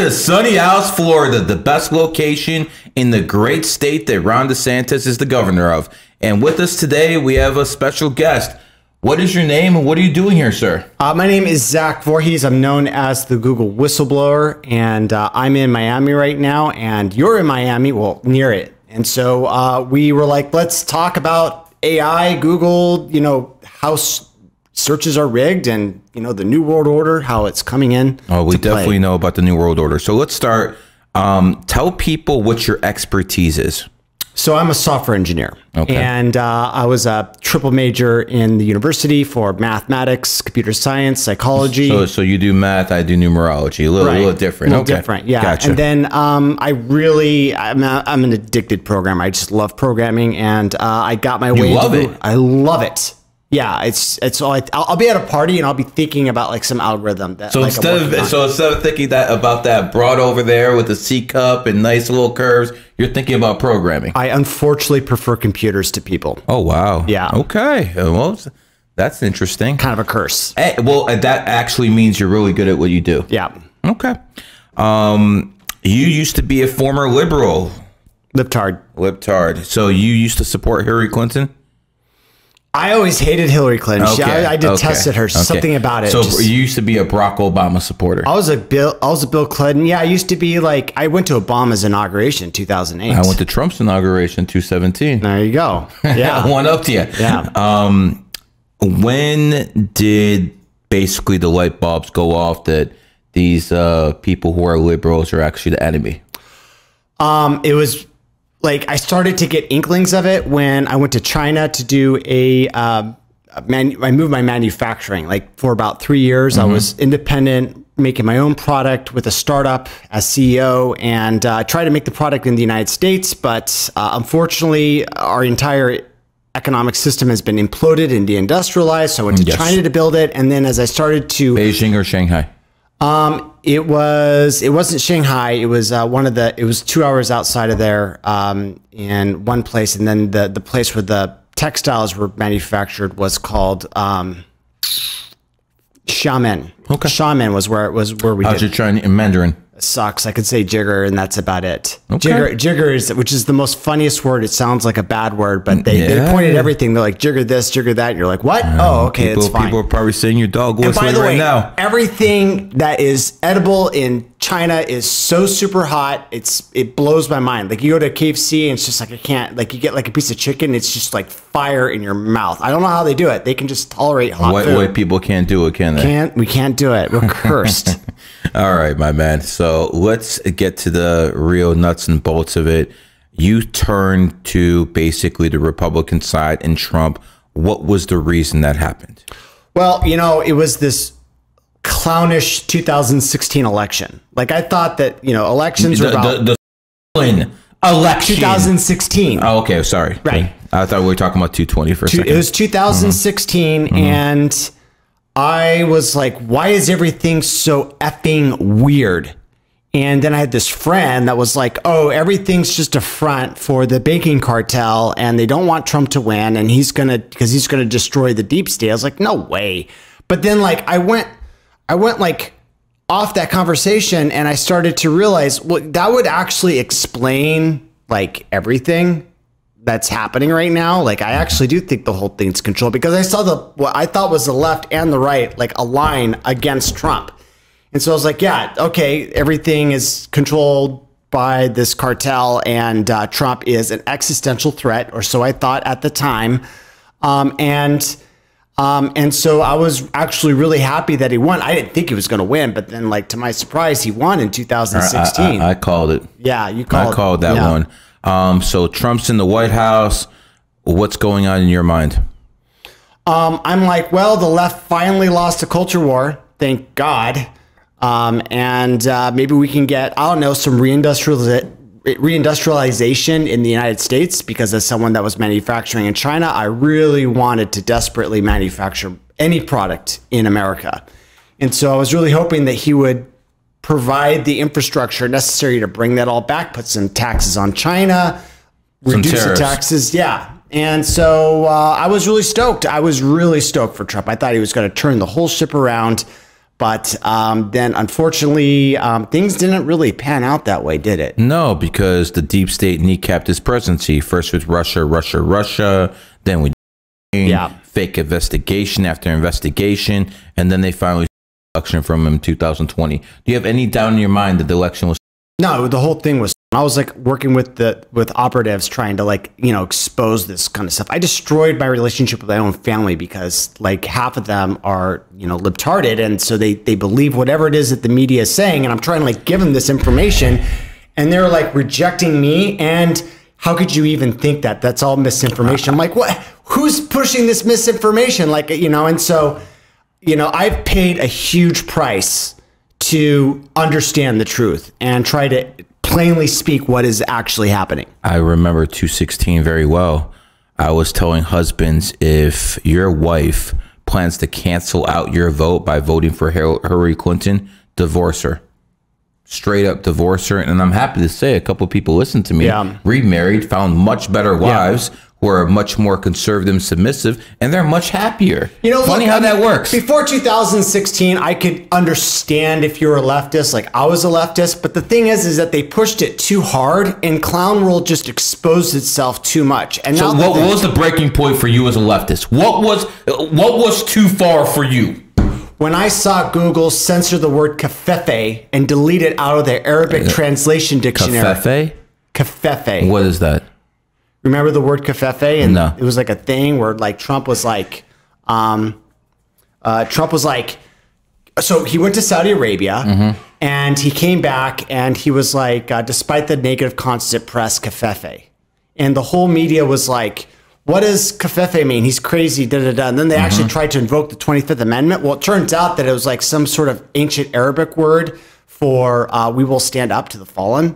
to Sunny House, Florida, the best location in the great state that Ron DeSantis is the governor of. And with us today, we have a special guest. What is your name and what are you doing here, sir? My name is Zach Vorhies. I'm known as the Google Whistleblower, and I'm in Miami right now, and you're in Miami, well, near it. And so we were like, let's talk about AI, Google, you know, how searches are rigged and, you know, the New World Order, how it's coming in. Oh, we definitely know about the New World Order. So let's start. Tell people what your expertise is. So I'm a software engineer, and I was a triple major in the university for mathematics, computer science, psychology. So you do math, I do numerology, a little different. A little different, yeah. Gotcha. And then I'm an addicted programmer. I just love programming, and I got my way. You love it? I love it. Yeah, it's all. I'll be at a party and I'll be thinking about like some algorithm that. So instead of thinking about that broad over there with the C cup and nice little curves, you're thinking about programming. I unfortunately prefer computers to people. Oh wow. Yeah. Okay. Well, that's interesting. Kind of a curse. Well, that actually means you're really good at what you do. Yeah. Okay. You used to be a former liberal. Libtard. So you used to support Hillary Clinton? I always hated Hillary Clinton. I detested her. Something about it. So you used to be a Barack Obama supporter. I was a Bill Clinton. Yeah, I used to be like, I went to Obama's inauguration in 2008. I went to Trump's inauguration 2017. There you go. Yeah. One up to you. Yeah. When did basically the light bulbs go off that these people who are liberals are actually the enemy? It was like I started to get inklings of it when I went to China to do I moved my manufacturing. Like for about 3 years, I was independent, making my own product with a startup as CEO, and tried to make the product in the United States. But unfortunately, our entire economic system has been imploded and deindustrialized. So I went to China to build it, and then as I started to Beijing or Shanghai. It wasn't Shanghai. It was it was 2 hours outside of there, in one place. And then the place where the textiles were manufactured was called, Xiamen. Okay. Xiamen was where we How's your Chinese in Mandarin? Sucks. I could say jigger, and that's about it. Okay. Jigger is, which is the most funniest word. It sounds like a bad word, but they pointed everything. They're like, jigger this, jigger that. And you're like, what? Oh, okay, it's fine. People are probably saying your dog whistling right now. Everything that is edible in China is so super hot. It blows my mind. Like you go to KFC and it's just like, I can't, like you get like a piece of chicken. It's just like fire in your mouth. I don't know how they do it. They can just tolerate hot food. White people can't do it, can they? We can't do it. We're cursed. All right, my man. So let's get to the real nuts and bolts of it. You turned to basically the Republican side and Trump. What was the reason that happened? Well, you know, it was this clownish 2016 election. Like I thought that, you know, elections were about the election 2016. Oh, okay. Sorry. Right. I thought we were talking about 220 for a second. It was 2016, and I was like, why is everything so effing weird? And then I had this friend that was like, oh, everything's just a front for the banking cartel and they don't want Trump to win and because he's going to destroy the deep state. I was like, no way. But then like I went like off that conversation and I started to realize, well, that would actually explain like everything that's happening right now. Like I actually do think the whole thing's controlled because I saw what I thought was the left and the right like align against Trump. And so I was like, yeah, okay, everything is controlled by this cartel and Trump is an existential threat, or so I thought at the time. And so I was actually really happy that he won. I didn't think he was going to win, but then like to my surprise, he won in 2016. I called it. Yeah, you called it. I called that one. So Trump's in the White House. What's going on in your mind? I'm like, well, the left finally lost a culture war. Thank God. And maybe we can get, I don't know, some reindustrialization in the United States, because as someone that was manufacturing in China, I really wanted to desperately manufacture any product in America. And so I was really hoping that he would provide the infrastructure necessary to bring that all back, put some taxes on China, reduce the taxes. Yeah. And so I was really stoked. I was really stoked for Trump. I thought he was going to turn the whole ship around. But then, unfortunately, things didn't really pan out that way, did it? No, because the deep state kneecapped his presidency. First with Russia, then with fake investigation after investigation, and then they finally election from him in 2020. Do you have any doubt in your mind that the election was? No, the whole thing was. I was like working with operatives trying to like, you know, expose this kind of stuff. I destroyed my relationship with my own family because like half of them are, you know, libtarded. And so they believe whatever it is that the media is saying. And I'm trying to like give them this information and they're like rejecting me. And how could you even think that that's all misinformation? I'm like, what, who's pushing this misinformation? Like, you know, and so, you know, I've paid a huge price to understand the truth and try to plainly speak what is actually happening. I remember 216 very well. I was telling husbands, if your wife plans to cancel out your vote by voting for Hillary Clinton, divorce her. Straight up divorce her. And I'm happy to say a couple of people listened to me, remarried, found much better wives, who are much more conservative and submissive, and they're much happier. You know, funny how that works. Before 2016, I could understand if you were a leftist, like I was a leftist, but the thing is that they pushed it too hard, and Clown World just exposed itself too much. And so, what was the breaking point for you as a leftist? What was too far for you? When I saw Google censor the word kafefe and delete it out of their Arabic translation dictionary. Kafefe? Kafefe. What is that? Remember the word kafefe? And no. It was like a thing where like Trump was like, so he went to Saudi Arabia and he came back and he was like, despite the negative constant press, kafefe. And the whole media was like, what does kafefe mean? He's crazy, da da da. And then they actually tried to invoke the 25th Amendment. Well, it turns out that it was like some sort of ancient Arabic word for we will stand up to the fallen,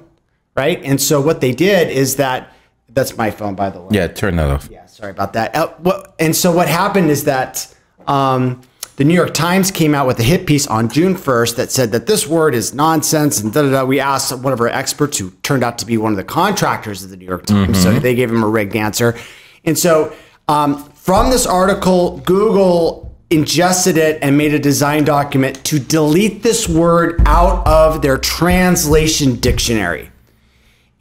right? And so what they did is that, that's my phone, by the way. Yeah, turn that off. Yeah, sorry about that. And so what happened is that the New York Times came out with a hit piece on June 1st that said that this word is nonsense and da-da-da. We asked one of our experts who turned out to be one of the contractors of the New York Times, so they gave him a rigged answer. And so from this article, Google ingested it and made a design document to delete this word out of their translation dictionary.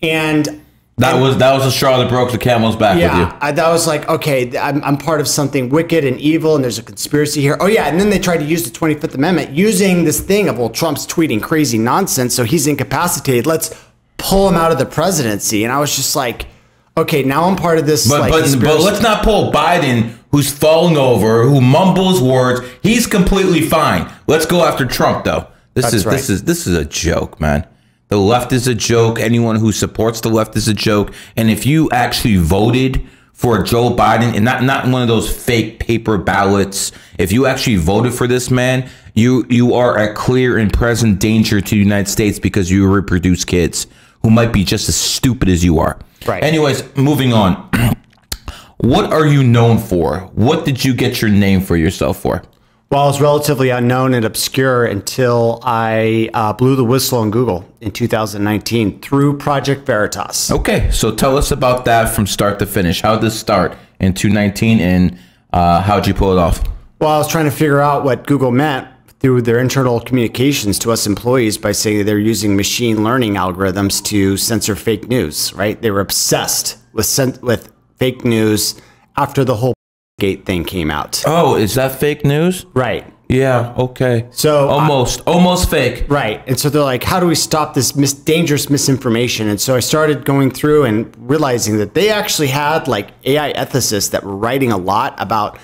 And that was the straw that broke the camel's back with you. Yeah, that was like, okay, I'm part of something wicked and evil, and there's a conspiracy here. Oh yeah, and then they tried to use the 25th Amendment using this thing of, well, Trump's tweeting crazy nonsense, so he's incapacitated. Let's pull him out of the presidency. And I was just like, okay, now I'm part of this. But let's not pull Biden, who's falling over, who mumbles words. He's completely fine. Let's go after Trump, though. This is a joke, man. The left is a joke. Anyone who supports the left is a joke. And if you actually voted for Joe Biden, and not one of those fake paper ballots, if you actually voted for this man, you are a clear and present danger to the United States because you reproduce kids who might be just as stupid as you are. Right. Anyways, moving on. What are you known for? What did you get your name for yourself for? Well, I was relatively unknown and obscure until I blew the whistle on Google in 2019 through Project Veritas. Okay, so tell us about that from start to finish. How did this start in 2019 and how'd you pull it off? Well, I was trying to figure out what Google meant through their internal communications to us employees by saying they're using machine learning algorithms to censor fake news, right? They were obsessed with fake news after the whole Gate thing came out. Oh, is that fake news? Right. Yeah, okay. So almost fake. Right. And so they're like, how do we stop this dangerous misinformation? And so I started going through and realizing that they actually had like AI ethicists that were writing a lot about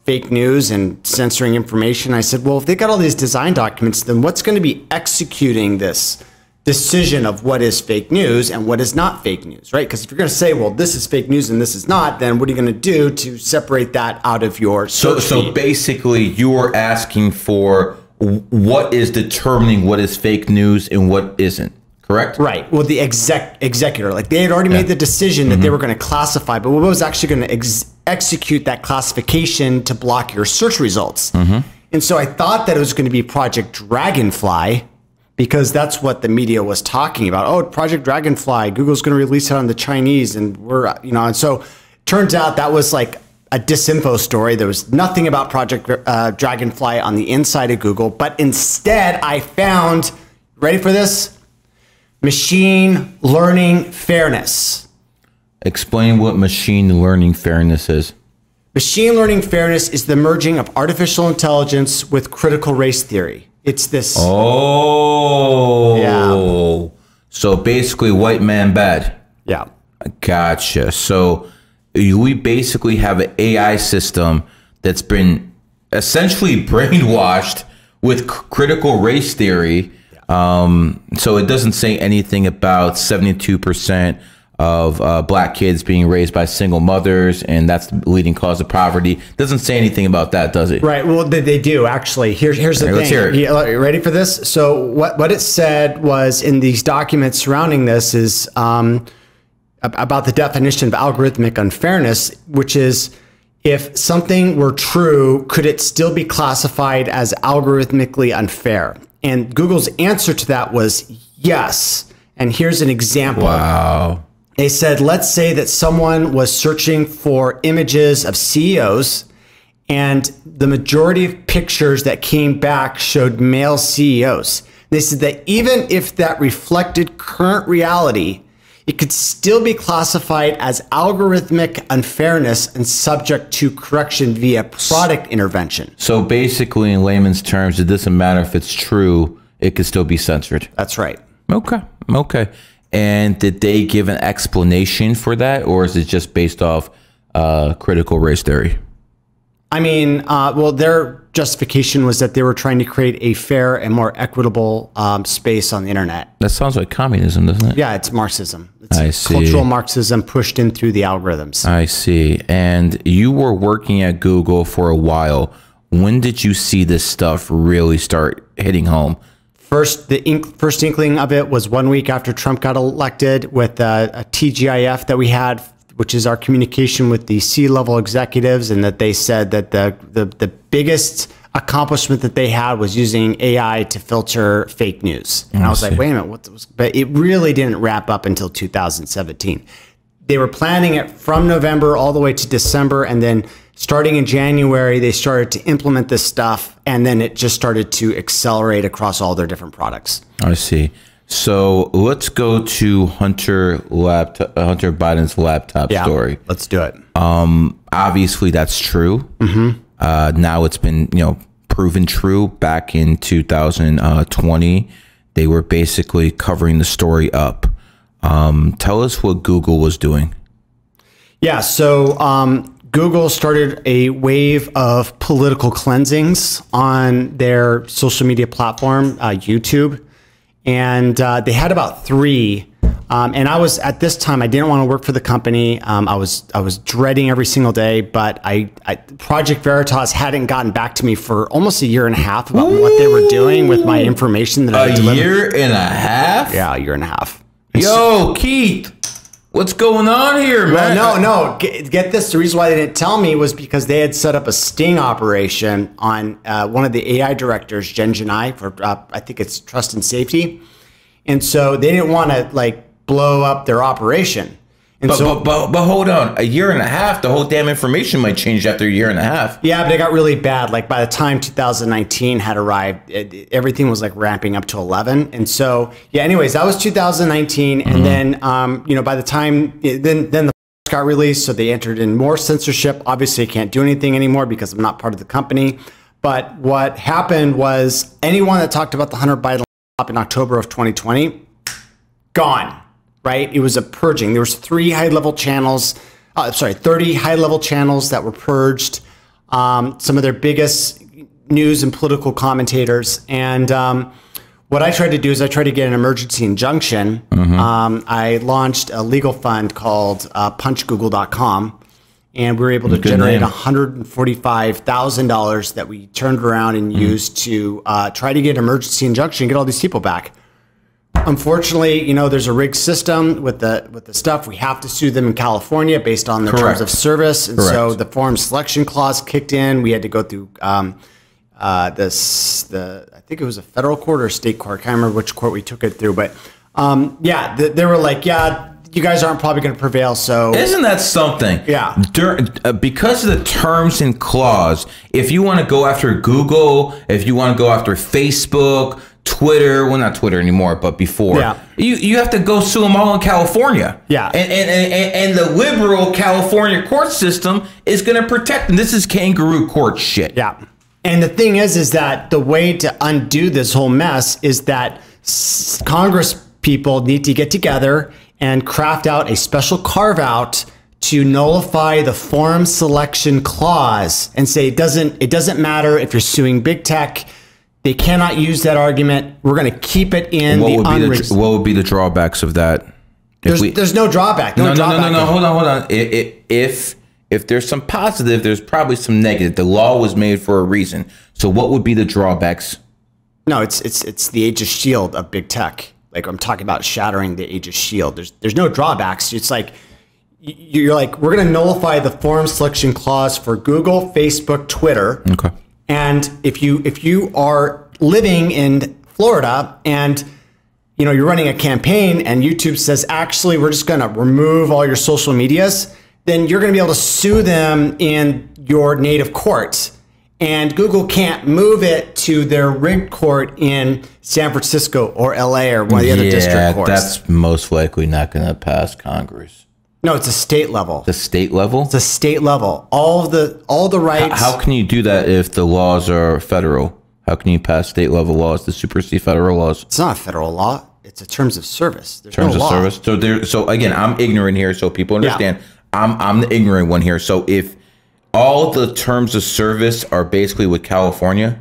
fake news and censoring information. I said, well, if they got all these design documents, then what's going to be executing this decision of what is fake news and what is not fake news, right? Because if you're going to say, well, this is fake news and this is not, then what are you going to do to separate that out of your search feed? Basically, you are asking for what is determining what is fake news and what isn't, correct? Right. Well, the executor, like they had already made the decision that they were going to classify, but what was actually going to execute that classification to block your search results? And so I thought that it was going to be Project Dragonfly, because that's what the media was talking about. Oh, Project Dragonfly, Google's going to release it on the Chinese, and we're, and so turns out that was like a disinfo story. There was nothing about Project Dragonfly on the inside of Google, but instead I found, ready for this? Machine learning fairness. Explain what machine learning fairness is. Machine learning fairness is the merging of artificial intelligence with critical race theory. It's this. Oh. Yeah. So basically white man bad. Yeah. Gotcha. So we basically have an AI system that's been essentially brainwashed with critical race theory. So it doesn't say anything about 72% of black kids being raised by single mothers, and that's the leading cause of poverty. Doesn't say anything about that, does it? Right. Well, they do actually. Here's the thing. Let's hear it. You ready for this? So what it said was in these documents surrounding this is about the definition of algorithmic unfairness, which is if something were true, could it still be classified as algorithmically unfair? And Google's answer to that was yes. And here's an example. Wow. They said, let's say that someone was searching for images of CEOs and the majority of pictures that came back showed male CEOs. They said that even if that reflected current reality, it could still be classified as algorithmic unfairness and subject to correction via product intervention. So basically, in layman's terms, it doesn't matter if it's true, it could still be censored. That's right. Okay. Okay. And did they give an explanation for that, or is it just based off critical race theory? I mean, well, their justification was that they were trying to create a fair and more equitable space on the internet. That sounds like communism, doesn't it? Yeah, it's Marxism. It's I see. Cultural Marxism pushed in through the algorithms. I see. And you were working at Google for a while. When did you see this stuff really start hitting home? First inkling of it was 1 week after Trump got elected with a TGIF that we had, which is our communication with the C-level executives, and that they said that the biggest accomplishment that they had was using AI to filter fake news. And I was like, wait a minute, what was? But it really didn't wrap up until 2017. They were planning it from November all the way to December, and then starting in January, they started to implement this stuff, and then it just started to accelerate across all their different products. I see. So let's go to Hunter Biden's laptop story. Let's do it. Obviously, that's true. Now it's been proven true. Back in 2020, they were basically covering the story up. Tell us what Google was doing. Yeah. So Google started a wave of political cleansings on their social media platform, YouTube. And they had about 3. And I was, at this time, I didn't want to work for the company. I was dreading every single day, but Project Veritas hadn't gotten back to me for almost 1.5 years about what they were doing with my information that I delivered. 1.5 years? Yeah, 1.5 years. Yo, Keith, what's going on here, man? Well, no. Get this. The reason why they didn't tell me was because they had set up a sting operation on one of the AI directors, Jen Janai, for I think it's trust and safety. And so they didn't want to blow up their operation. And but hold on, 1.5 years, the whole damn information might change after 1.5 years. Yeah, but it got really bad. By the time 2019 had arrived, everything was ramping up to 11. And so, yeah, anyways, that was 2019. And then, by the time, then the got released, so they entered in more censorship. Obviously, I can't do anything anymore because I'm not part of the company. But what happened was anyone that talked about the Hunter Biden laptop in October of 2020, gone. Right? It was a purging. There was 30 high-level channels that were purged. Some of their biggest news and political commentators. And what I tried to do is I tried to get an emergency injunction. I launched a legal fund called punchgoogle.com, and we were able to generate $145,000 that we turned around and used to try to get an emergency injunction and get all these people back. Unfortunately, there's a rigged system with the stuff. We have to sue them in California based on the terms of service, and so the forum selection clause kicked in. We had to go through I think it was a federal court or a state court. I can't remember which court we took it through, but they were like, yeah, you guys aren't probably going to prevail. So isn't that something? Yeah. Because of the terms and clause, if you want to go after Google, if you want to go after Facebook, Twitter, well, not Twitter anymore, but before, you have to go sue them all in California. Yeah. And the liberal California court system is going to protect them. This is kangaroo court shit. Yeah. And the thing is that the way to undo this whole mess is that Congress people need to get together and craft out a special carve out to nullify the forum selection clause and say it doesn't matter if you're suing big tech. They cannot use that argument. We're going to keep it in what would be the drawbacks of that? There's no drawback. No. Hold on. If there's some positive, there's probably some negative. The law was made for a reason. So what would be the drawbacks? No, it's the Aegis shield of big tech. Like I'm talking about shattering the Aegis shield. There's no drawbacks. It's like you're like we're going to nullify the forum selection clause for Google, Facebook, Twitter. Okay. And if you are living in Florida and you're running a campaign and YouTube says actually we're just going to remove all your social medias, then you're going to be able to sue them in your native court. And Google can't move it to their rigged court in San Francisco or LA or one of the other district courts. That's most likely not going to pass Congress. No, it's a state level. The state level? It's a state level. All the rights. How can you do that if the laws are federal? How can you pass state level laws to supersede federal laws? It's not a federal law. It's a terms of service. There's terms no of law. service. So again, I'm ignorant here, so people understand. Yeah. I'm the ignorant one here. So if all the terms of service are basically with California,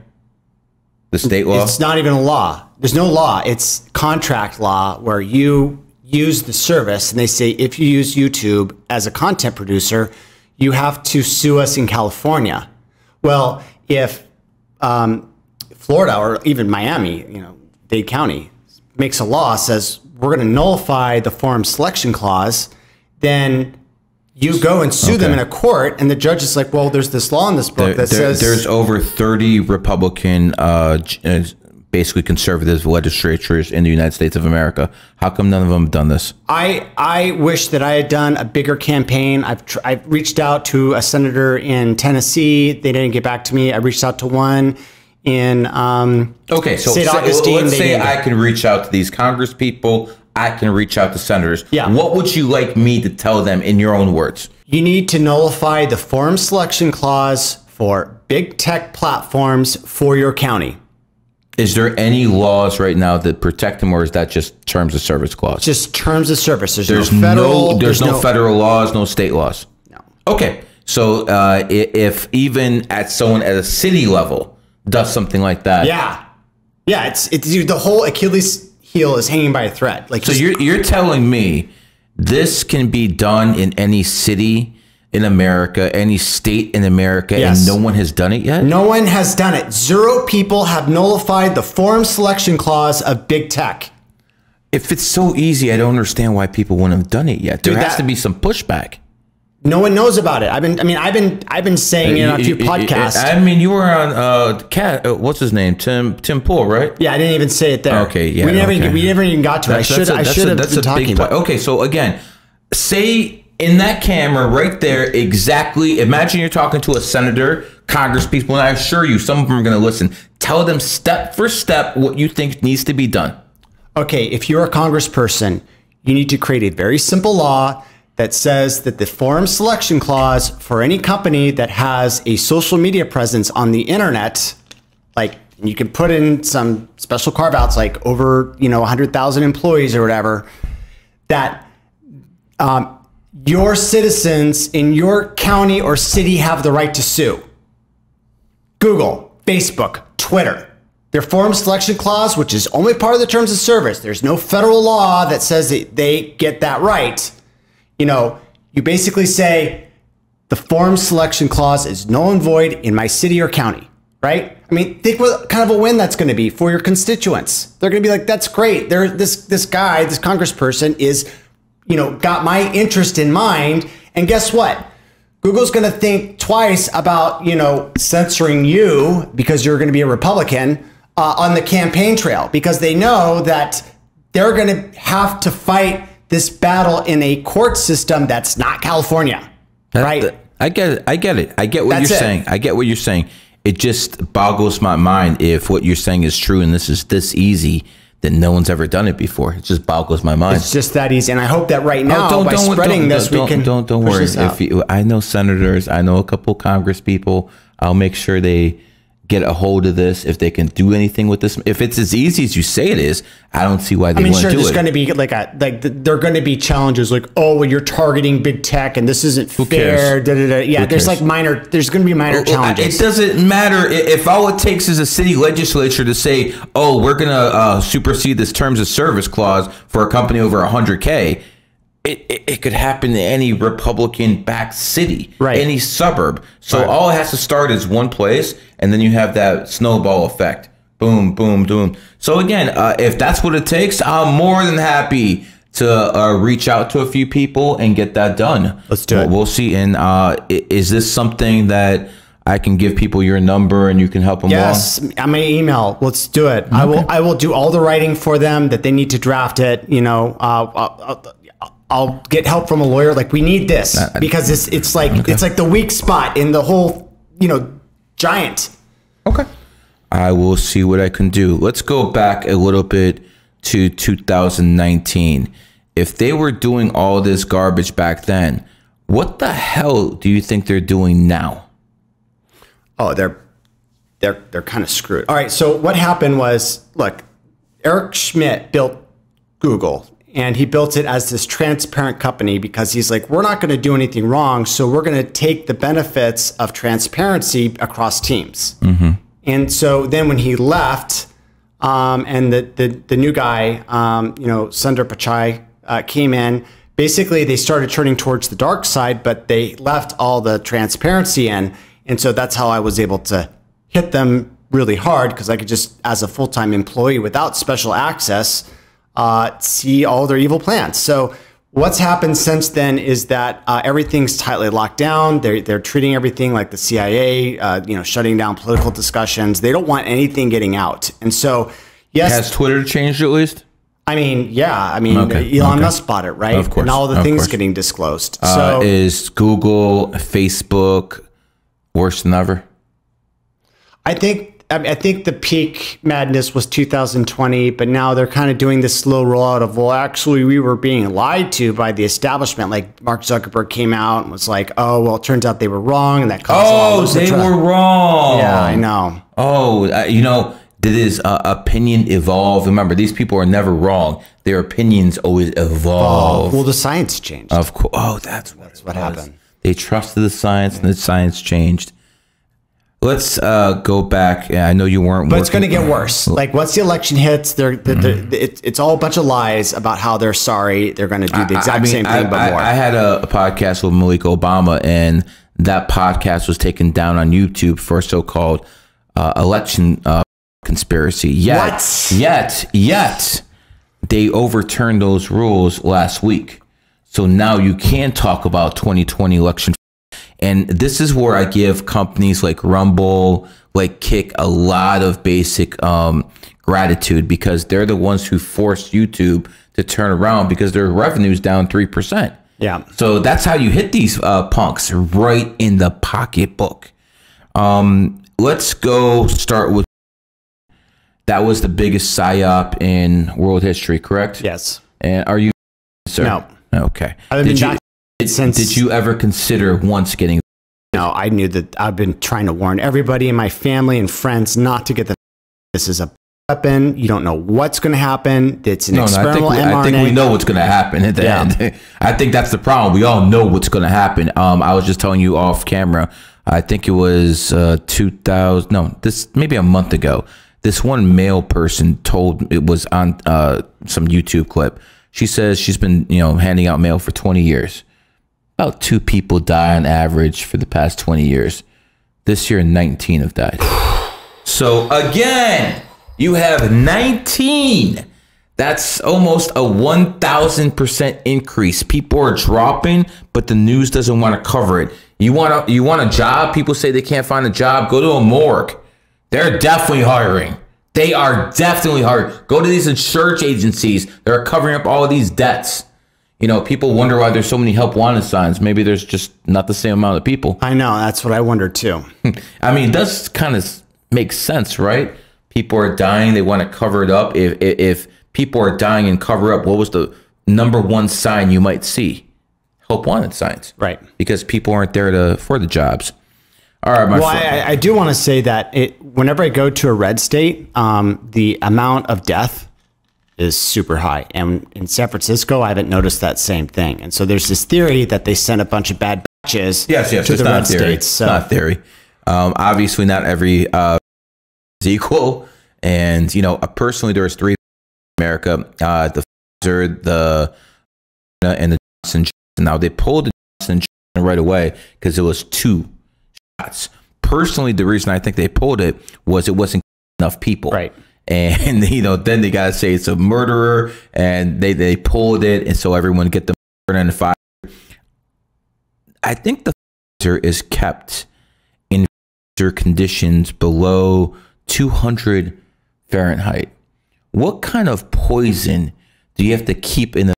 the state law? It's not even a law. There's no law. It's contract law where you use the service and they say if you use YouTube as a content producer, you have to sue us in California. Well, if Florida or even Miami, Dade County makes a law says we're going to nullify the forum selection clause, then you go and sue them in a court, and the judge is like, well, there's this law in this book that says... There's over 30 Republican, basically conservative legislatures in the United States of America. How come none of them have done this? I wish that I had done a bigger campaign. I've reached out to a senator in Tennessee. They didn't get back to me. I reached out to one in St. Augustine. Let's say I can reach out to these Congress people. I can reach out to senators. Yeah. What would you like me to tell them in your own words? You need to nullify the forum selection clause for big tech platforms for your county. Is there any laws right now that protect them, or is that just terms of service clause? Just terms of service. There's no federal laws, no state laws. No. Okay. So if even at someone at a city level does something like that. Yeah. Yeah. It's the whole Achilles heel is hanging by a thread. Like, so you're telling me this can be done in any city in America, any state in America, and no one has done it yet? No one has done it. 0 people have nullified the forum selection clause of big tech. If it's so easy, I don't understand why people wouldn't have done it yet. There has to be some pushback. No one knows about it. I've been saying it on a few podcasts. I mean, you were on what's his name? Tim Pool, right? Yeah, I didn't even say it there. Okay, yeah. We never even got to it. I should have been talking about it. Okay, so again, say in that camera right there, exactly. Imagine you're talking to a senator, Congress people, and I assure you, some of them are going to listen. Tell them step for step what you think needs to be done. Okay, if you're a congressperson, you need to create a very simple law that says that the forum selection clause for any company that has a social media presence on the internet, like you can put in some special carve outs, like over 100,000 employees or whatever, that your citizens in your county or city have the right to sue. Google, Facebook, Twitter. Their forum selection clause, which is only part of the terms of service. There's no federal law that says that they get that right. You basically say the forum selection clause is null and void in my city or county, right? I mean, think what kind of a win that's going to be for your constituents. They're going to be like, that's great. This guy, this congressperson is, got my interest in mind. And guess what? Google's going to think twice about, censoring you because you're going to be a Republican on the campaign trail, because they know that they're going to have to fight this battle in a court system that's not California, right? I get it. I get it. I get what you're saying. I get what you're saying. It just boggles my mind if what you're saying is true and this is this easy, that no one's ever done it before. It just boggles my mind. It's just that easy. And I hope that right now, by spreading this, we can don't worry. If I know senators, I know a couple Congress people. I'll make sure they get a hold of this. If they can do anything with this, if it's as easy as you say it is, I don't see why they wouldn't do it. There's going to be there are going to be challenges like, oh, well, you're targeting big tech and this isn't fair. Yeah, there's going to be minor challenges. It doesn't matter if all it takes is a city legislature to say, oh, we're going to supersede this terms of service clause for a company over 100K. It could happen in any Republican-backed city, any suburb. So all it has to start is one place, and then you have that snowball effect. Boom, boom, boom. So again, if that's what it takes, I'm more than happy to reach out to a few people and get that done. Let's do it. We'll see. And is this something that I can give people your number and you can help them along? Yes, I'm gonna email. Let's do it. Okay. I will do all the writing for them that they need to draft it. You know, I'll get help from a lawyer. Like, we need this because it's like the weak spot in the whole, giant. Okay. I will see what I can do. Let's go back a little bit to 2019. If they were doing all this garbage back then, what the hell do you think they're doing now? Oh, they're kind of screwed. All right. So what happened was, look, Eric Schmidt built Google. And he built it as this transparent company because he's like, we're not going to do anything wrong. So we're going to take the benefits of transparency across teams. Mm-hmm. And so then when he left and the new guy, Sundar Pichai came in, basically they started turning towards the dark side, but they left all the transparency in. And so that's how I was able to hit them really hard because I could just, as a full-time employee without special access, see all their evil plans. So what's happened since then is that everything's tightly locked down. They're treating everything like the CIA, shutting down political discussions. They don't want anything getting out. And so, yes. Has Twitter changed at least? Elon Musk bought it, right? Of course. And all the things getting disclosed. So is Google, Facebook worse than ever? I think the peak madness was 2020, but now they're kind of doing this slow rollout of, well, actually, we were being lied to by the establishment. Like Mark Zuckerberg came out and was like, oh, well, it turns out they were wrong. And that caused they were wrong. Yeah, I know. Did his opinion evolve? Remember, these people are never wrong. Their opinions always evolve. Well, the science changed. Of course. Oh, that's what happened. They trusted the science and the science changed. Let's go back. I know you weren't, but it's going to get worse. Like once the election hits, it's all a bunch of lies about how they're sorry. They're going to do the exact same thing, but more. I had a podcast with Malik Obama, and that podcast was taken down on YouTube for so-called election conspiracy. Yet they overturned those rules last week. So now you can talk about 2020 election. And this is where I give companies like Rumble, like Kick, a lot of basic gratitude because they're the ones who forced YouTube to turn around because their revenue's down 3%. Yeah. So that's how you hit these punks right in the pocketbook. Let's go start with that was the biggest psyop in world history, correct? Yes. And are you, sir? No. Okay. Did you ever consider once getting? No, I knew that. I've been trying to warn everybody in my family and friends not to get this is a weapon. You don't know what's going to happen. It's an experimental mRNA. I think we know what's going to happen at the end. I think that's the problem. We all know what's going to happen. I was just telling you off camera. I think it was 2000. No, this maybe a month ago. This one male person told it was on some YouTube clip. She says she's been, handing out mail for 20 years. About 2 people die on average for the past 20 years. This year, 19 have died. So again, you have 19. That's almost a 1,000% increase. People are dropping, but the news doesn't want to cover it. You want a job? People say they can't find a job. Go to a morgue. They're definitely hiring. They are definitely hiring. Go to these insurance agencies that are covering up all of these debts. You know, people wonder why there's so many help wanted signs. Maybe there's just not the same amount of people. I know. That's what I wonder too. I mean, it does kind of make sense, right? People are dying. They want to cover it up. If people are dying and cover up, what was the number one sign you might see? Help wanted signs. Right. Because people aren't there for the jobs. All right, my friend. I do want to say that whenever I go to a red state, the amount of death is super high. And in San Francisco, I haven't noticed that same thing. And so there's this theory that they sent a bunch of bad batches to the red states. So. It's not theory. Obviously, not every is equal. And, you know, personally, there's 3 in America, the Pfizer, the and the Johnson. Now, they pulled the Johnson right away because it was 2 shots. Personally, the reason I think they pulled it wasn't enough people. Right. And, you know, then they got to say it's a murderer, and they pulled it, and so everyone get the murder and the fire. I think the Pfizer is kept in conditions below 200 Fahrenheit. What kind of poison do you have to keep in the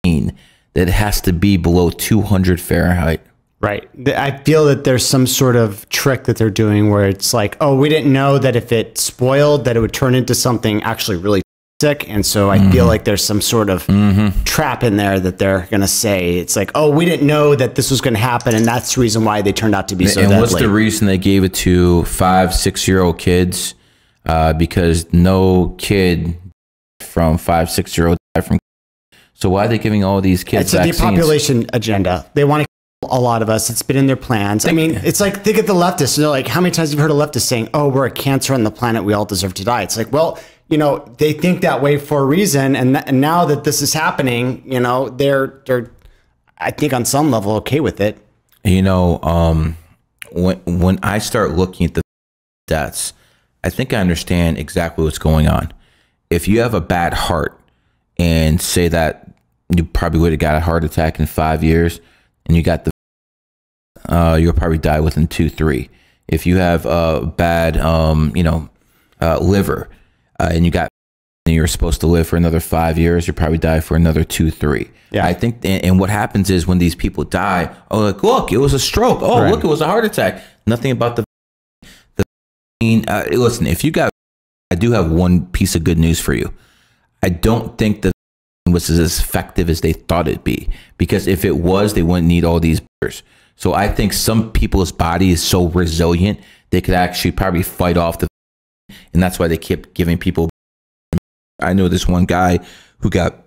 machine that has to be below 200 Fahrenheit? Right. I feel that there's some sort of trick that they're doing where it's like, oh, we didn't know that if it spoiled that it would turn into something actually really sick. And so I feel like there's some sort of trap in there that they're going to say. It's like, oh, we didn't know that this was going to happen. And that's the reason why they turned out to be so deadly. And what's the reason they gave it to 5-6-year-old kids? Because no kid from 5-6-year-old died from. So why are they giving all these kids vaccines? It's a depopulation agenda. They want to a lot of us. It's been in their plans. I mean, it's like, think of the leftists. They're like, how many times have you heard a leftist saying, oh, we're a cancer on the planet. We all deserve to die. It's like, well, you know, they think that way for a reason. And now that this is happening, you know, they're, I think on some level, okay with it. You know, when I start looking at the deaths, I think I understand exactly what's going on. If you have a bad heart and say that you probably would have got a heart attack in 5 years and you got the you'll probably die within 2-3. If you have a bad, liver, and you're supposed to live for another 5 years, you'll probably die for another 2-3. Yeah, I think, and what happens is when these people die, oh, like, look, it was a stroke. Oh, right. Look, it was a heart attack. Nothing about the. Listen, if you got, I do have one piece of good news for you. I don't think the was as effective as they thought it'd be, because if it was, they wouldn't need all these boosters. So I think some people's body is so resilient they could actually probably fight off the, and that's why they kept giving people. I know this one guy who got,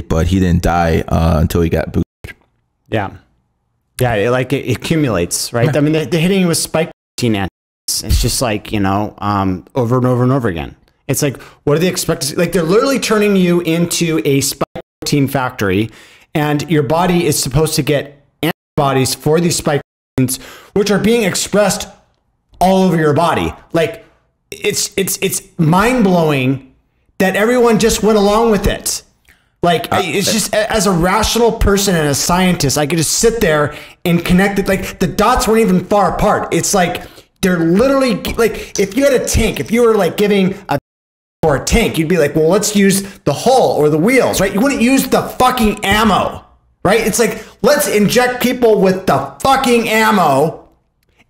but he didn't die until he got boosted. Yeah, it accumulates, right? Yeah. I mean, they're hitting you with spike protein antibodies. It's just like, you know, over and over and over again. It's like, what do they expect to see? Like, they're literally turning you into a spike protein factory, and your body is supposed to get antibodies for these spike proteins, which are being expressed all over your body. Like, it's mind-blowing that everyone just went along with it. Like, it's just, as a rational person and a scientist, I could just sit there and connect it. Like, the dots weren't even far apart. It's like, they're literally, like, if you had a tank, if you were like giving or a tank, you'd be like, well, let's use the hull or the wheels, right? You wouldn't use the fucking ammo, right? It's like, let's inject people with the fucking ammo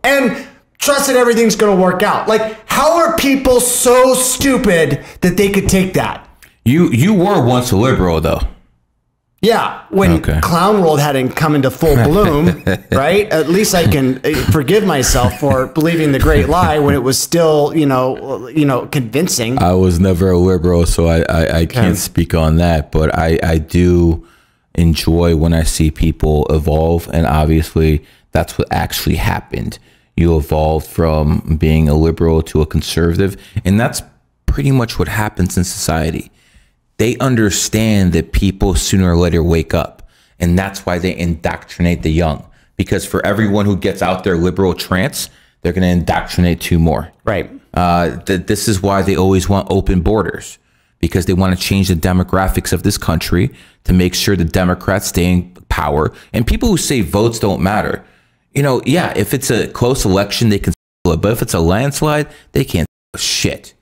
and trust that everything's going to work out. Like, how are people so stupid that they could take that? You were once a liberal, though. Yeah, when Clown World hadn't come into full bloom, right? At least I can forgive myself for believing the great lie when it was still, you know, convincing. I was never a liberal, so I can't speak on that. But I do enjoy when I see people evolve, and obviously that's what actually happened. You evolved from being a liberal to a conservative, and that's pretty much what happens in society. They understand that people sooner or later wake up, and that's why they indoctrinate the young. Because for everyone who gets out their liberal trance, they're going to indoctrinate 2 more. Right. This is why they always want open borders, because they want to change the demographics of this country to make sure the Democrats stay in power. And people who say votes don't matter, you know, yeah, if it's a close election, they can, but if it's a landslide, they can't shit.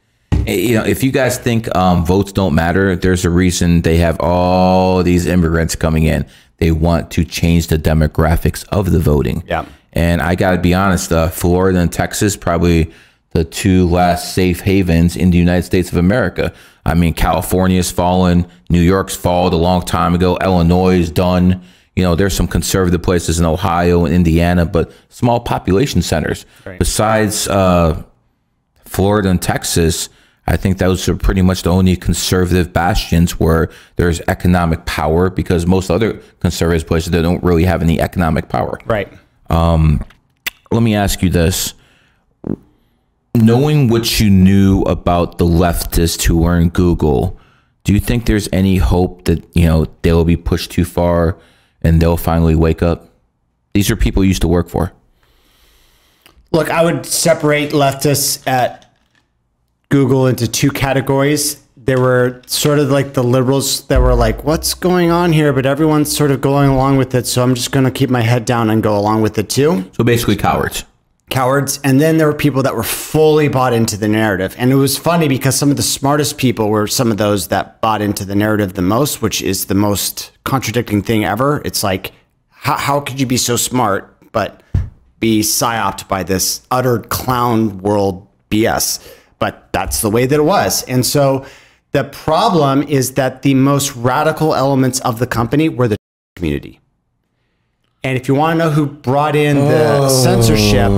if you guys think votes don't matter, there's a reason they have all these immigrants coming in. They want to change the demographics of the voting. Yeah. And I got to be honest, Florida and Texas, probably the two last safe havens in the United States of America. I mean, California's fallen, New York's fallen a long time ago, Illinois is done. There's some conservative places in Ohio and Indiana, but small population centers. Right. Besides Florida and Texas, I think those are pretty much the only conservative bastions where there's economic power, because most other conservative places, they don't really have any economic power. Right. Let me ask you this. Knowing what you knew about the leftists who were in Google, do you think there's any hope that, they'll be pushed too far and they'll finally wake up? These are people you used to work for. Look, I would separate leftists at Google into two categories. There were sort of like the liberals that were like, what's going on here? But everyone's sort of going along with it, so I'm just going to keep my head down and go along with it too. So basically cowards. Cowards. And then there were people that were fully bought into the narrative. And it was funny because some of the smartest people were some of those that bought into the narrative the most, which is the most contradicting thing ever. It's like, how could you be so smart but be psyoped by this utter clown world BS? But that's the way that it was. And so the problem is that the most radical elements of the company were the community. And if you want to know who brought in the censorship,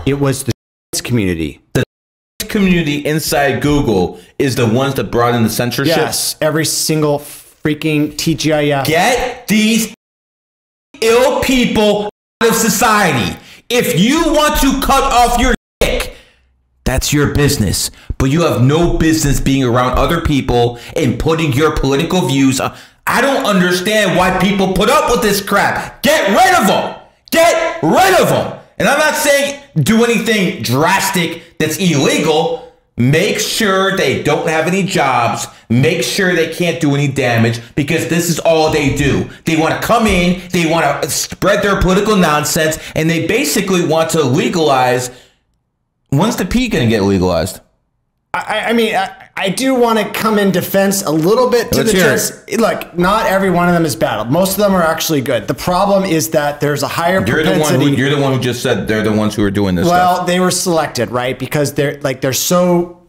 it was the community. The community inside Google is the ones that brought in the censorship? Yes, every single freaking TGIF. Get these ill people out of society. If you want to cut off your dick, that's your business. But you have no business being around other people and putting your political views on. I don't understand why people put up with this crap. Get rid of them. Get rid of them. And I'm not saying do anything drastic that's illegal. Make sure they don't have any jobs. Make sure they can't do any damage, because this is all they do. They want to come in. They want to spread their political nonsense. And they basically want to legalize. When's the pee going to get legalized? I mean, I do want to come in defense a little bit to the judge. Look, not every one of them is bad. Most of them are actually good. The problem is that there's a higher propensity. You're the one who just said they're the ones who are doing this Well, stuff. they were selected, right? Because they're so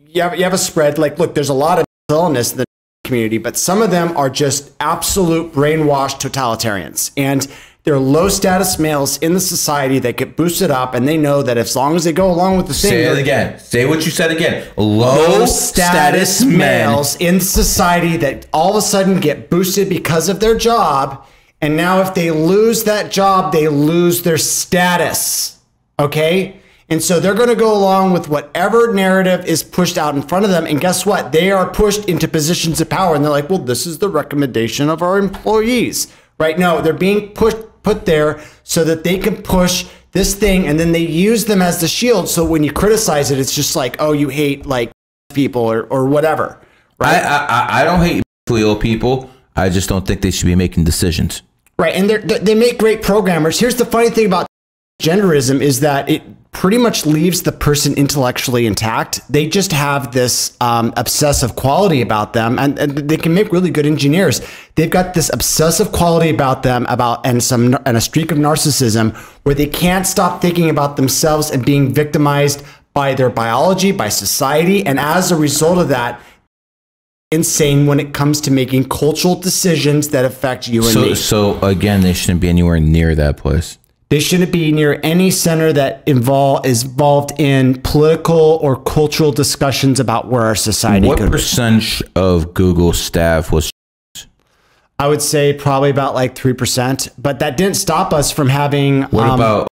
you have a spread. Like, look, there's a lot of illness in the community, but some of them are just absolute brainwashed totalitarians. And they're low status males in the society that get boosted up, and they know that as long as they go along with the thing. Say it again. Say what you said again. Low status males in society that all of a sudden get boosted because of their job. And now if they lose that job, they lose their status. Okay? And so they're going to go along with whatever narrative is pushed out in front of them. And guess what? They are pushed into positions of power. And they're like, well, this is the recommendation of our employees. Right? No, they're being put there so that they can push this thing, and then they use them as the shield. So when you criticize it, it's just like, oh, you hate like people or whatever. Right? I don't hate ill people. I just don't think they should be making decisions. Right. And they make great programmers. Here's the funny thing about genderism is that it pretty much leaves the person intellectually intact. They just have this obsessive quality about them, and they can make really good engineers. They've got this obsessive quality about them and a streak of narcissism where they can't stop thinking about themselves and being victimized by their biology, by society. And as a result of that, insane when it comes to making cultural decisions that affect you and me. So again, they shouldn't be anywhere near that place. They shouldn't be near any center that is involved in political or cultural discussions about where our society What could percentage of Google staff was? I would say probably about like 3%, but that didn't stop us from having. What about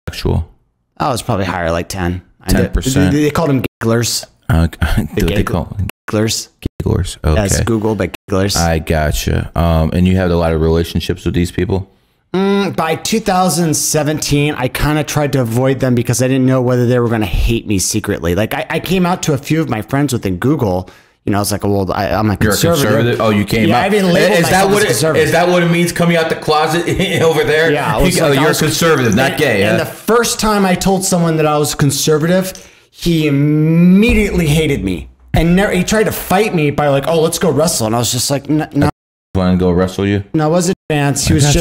actual? Oh, it's probably higher, like 10. 10%. They called them gigglers. They call them gigglers. Gigglers. Okay. That's Google, but gigglers. I gotcha. And you had a lot of relationships with these people? By 2017, I kind of tried to avoid them because I didn't know whether they were going to hate me secretly. Like I came out to a few of my friends within Google. You know, I was like, well, I'm a conservative. You're a conservative? Oh, you came out. Is that what it means coming out the closet over there? Yeah. You're a conservative, not gay. And the first time I told someone that I was conservative, he immediately hated me. And he tried to fight me by like, oh, let's go wrestle. And I was just like, no. Want to go wrestle you? No, it wasn't advanced. He was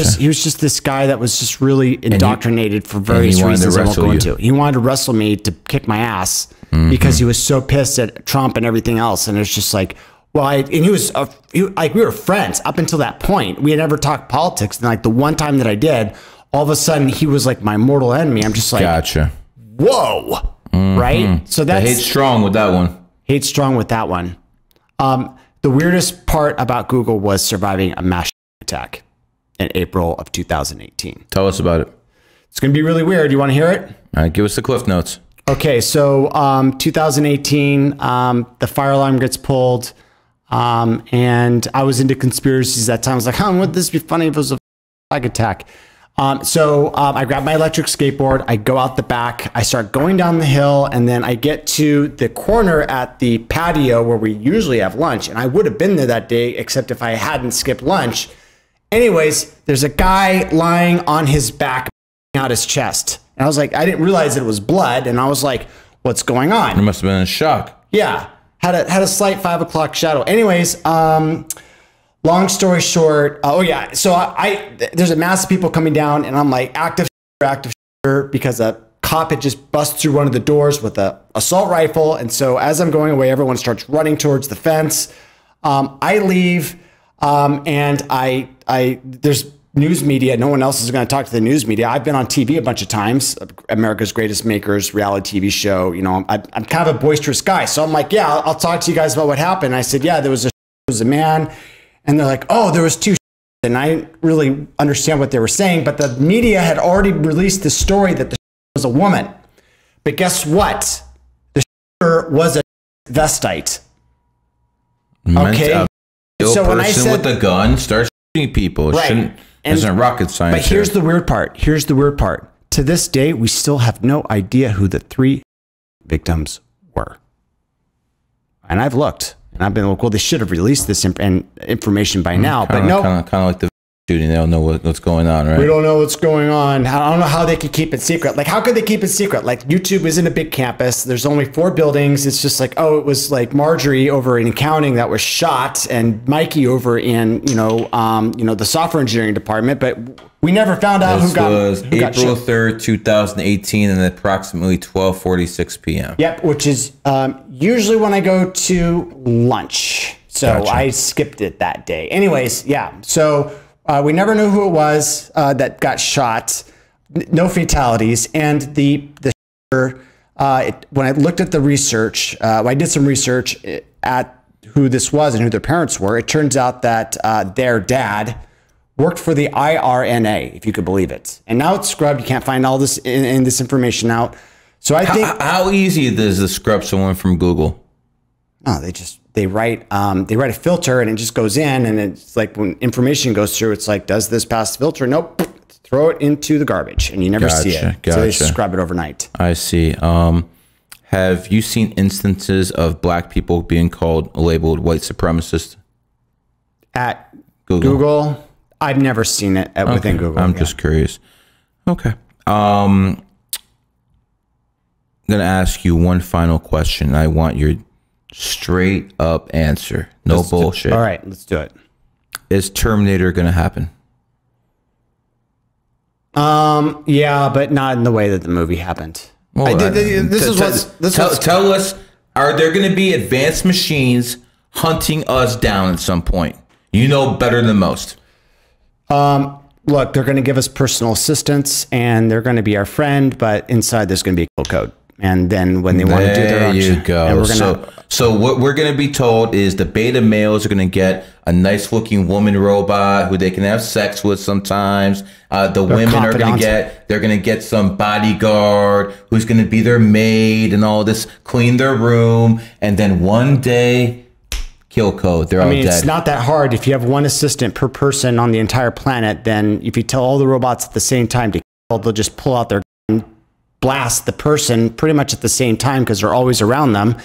just this guy that was just really indoctrinated for various reasons I won't go into. He wanted to wrestle me to kick my ass because he was so pissed at Trump and everything else. And it's just like, well, and he was like, we were friends up until that point. We had never talked politics. And like the one time that I did, all of a sudden he was like my mortal enemy. I'm just like, gotcha. Whoa. Right. So that's hate strong with that one. Hate strong with that one. The weirdest part about Google was surviving a mass attack in April of 2018. Tell us about it. It's going to be really weird. You want to hear it? All right, give us the cliff notes. Okay, so 2018, the fire alarm gets pulled, and I was into conspiracies that time. I was like, wouldn't this be funny if it was a flag attack? So I grab my electric skateboard, I go out the back, I start going down the hill, and then I get to the corner at the patio where we usually have lunch. And I would have been there that day, except if I hadn't skipped lunch. Anyways, there's a guy lying on his back, out his chest. And I was like, I didn't realize it was blood. And I was like, what's going on? You must have been in shock. Yeah, had a slight 5 o'clock shadow. Anyways, long story short, oh yeah, so there's a mass of people coming down, and I'm like, active, because a cop had just busted through one of the doors with a assault rifle. And so as I'm going away, everyone starts running towards the fence. I leave, and there's news media. No one else is going to talk to the news media. I've been on TV a bunch of times, America's Greatest Makers reality TV show. You know, I'm kind of a boisterous guy. So I'm like, yeah, I'll talk to you guys about what happened. I said, yeah, there was a man. And they're like, oh, there was two. And I didn't really understand what they were saying, but the media had already released the story that the was a woman. But guess what? The was a vestite. Okay. So when I said with a gun starts shooting people, right? Isn't rocket science. But here's the weird part. Here's the weird part. To this day, we still have no idea who the 3 victims were. And I've looked. And I've been like, well, they should have released this information by now, but no. Kind of like the shooting. They don't know what's going on, right? We don't know what's going on. I don't know how they could keep it secret. Like, how could they keep it secret? Like, YouTube isn't a big campus. There's only 4 buildings. It's just like, oh, it was like Marjorie over in accounting that was shot, and Mikey over in the software engineering department. But we never found out who got April 3rd, 2018, and approximately 12:46 p.m. Yep, which is usually when I go to lunch. So gotcha. I skipped it that day. Anyways, yeah. So we never knew who it was that got shot. No fatalities. And when I looked at the research, I did some research at who this was and who their parents were. It turns out that their dad worked for the IRNA, if you could believe it. And now it's scrubbed. You can't find all this in this information out. So I think how easy is to scrub someone from Google? Oh, they write a filter, and it just goes in, and it's like when information goes through, it's like, does this pass the filter? Nope. Throw it into the garbage, and you never see it. Gotcha. So they scrub it overnight. I see. Have you seen instances of black people being labeled white supremacists? At Google? I've never seen it within Google. I'm just curious. Okay. I'm going to ask you one final question. I want your straight up answer. No bullshit. All right, let's do it. Is Terminator going to happen? Yeah, but not in the way that the movie happened. Well, tell us, are there going to be advanced machines hunting us down at some point? You know better than most. Look, they're going to give us personal assistance, and they're going to be our friend, but inside there's going to be a kill code. And then when they want to do their action, you go. So what we're going to be told is the beta males are going to get a nice looking woman robot who they can have sex with sometimes. The women are going to get some bodyguard who's going to be their maid and all this, clean their room. And then one day, kill code. They're all dead. It's not that hard. If you have one assistant per person on the entire planet, then if you tell all the robots at the same time to kill, they'll just pull out their gun, blast the person pretty much at the same time because they're always around them,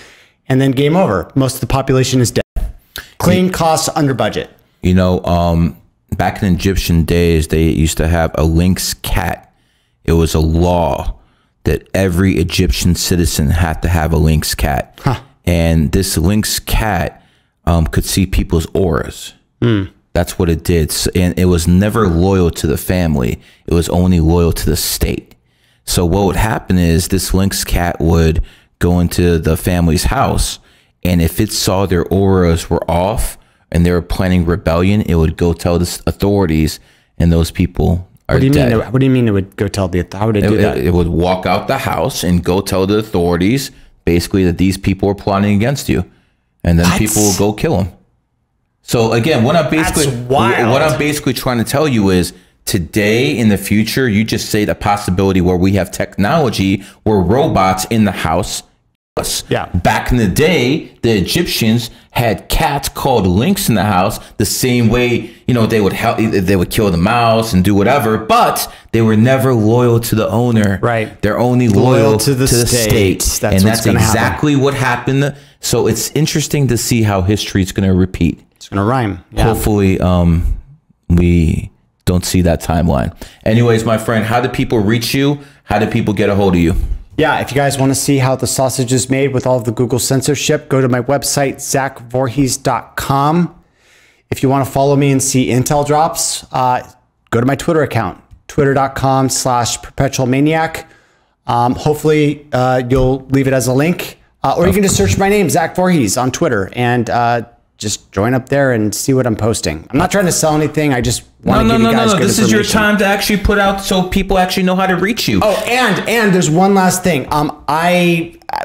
and then game over. Most of the population is dead. Clean, costs, under budget. You know, back in Egyptian days, they used to have a lynx cat. It was a law that every Egyptian citizen had to have a lynx cat. Huh. And this lynx cat could see people's auras. That's what it did. And it was never loyal to the family. It was only loyal to the state. So what would happen is this lynx cat would go into the family's house, and if it saw their auras were off and they were planning rebellion, it would go tell the authorities, and those people are dead. What do you mean it would go tell the, how would it do that? It would walk out the house and go tell the authorities basically that these people are plotting against you, and then people will go kill them. So again, what I'm basically trying to tell you is, today in the future, you just say the possibility where we have technology where robots in the house kill us. Yeah. Back in the day, the Egyptians had cats called lynx in the house, the same way, you know, they would kill the mouse and do whatever, but they were never loyal to the owner. Right. They're only loyal to the state. That's exactly what happened. So it's interesting to see how history is going to repeat. It's going to rhyme. Yeah. Hopefully, we don't see that timeline. Anyways, my friend, how do people reach you? How do people get a hold of you? Yeah, if you guys want to see how the sausage is made with all of the Google censorship, go to my website, zachvorhies.com. If you want to follow me and see intel drops, go to my Twitter account, twitter.com/perpetualmaniac. Hopefully, you'll leave it as a link, or you can just search my name, Zach Vorhies, on Twitter, and just join up there and see what I'm posting. I'm not trying to sell anything. I just want to give you guys good This is your time to actually put out so people actually know how to reach you. Oh, and there's one last thing.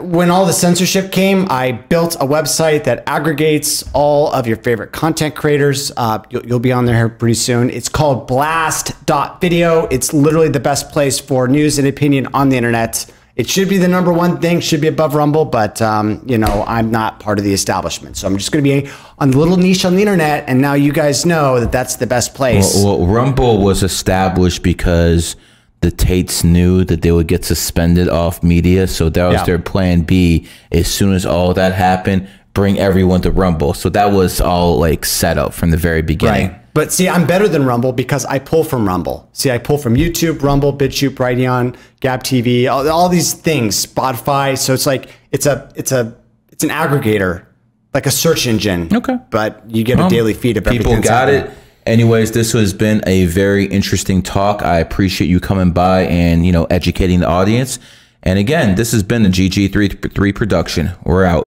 When all the censorship came, I built a website that aggregates all of your favorite content creators. You'll be on there here pretty soon. It's called blast.video. It's literally the best place for news and opinion on the internet. It should be the #1 thing, should be above Rumble, but you know, I'm not part of the establishment. So I'm just going to be on the little niche on the internet, and now you guys know that that's the best place. Well, Rumble was established because the Tates knew that they would get suspended off media, so that was their plan B. As soon as all that happened, bring everyone to Rumble. So that was all like set up from the very beginning. Right. But see, I'm better than Rumble because I pull from Rumble. See, I pull from YouTube, Rumble, BitChute, Brighteon, Gab TV, all these things, Spotify. So it's like it's an aggregator, like a search engine. Okay. But you get a daily feed of everything. People got it. Anyways, this has been a very interesting talk. I appreciate you coming by and, you know, educating the audience. And again, this has been a GG33 production. We're out.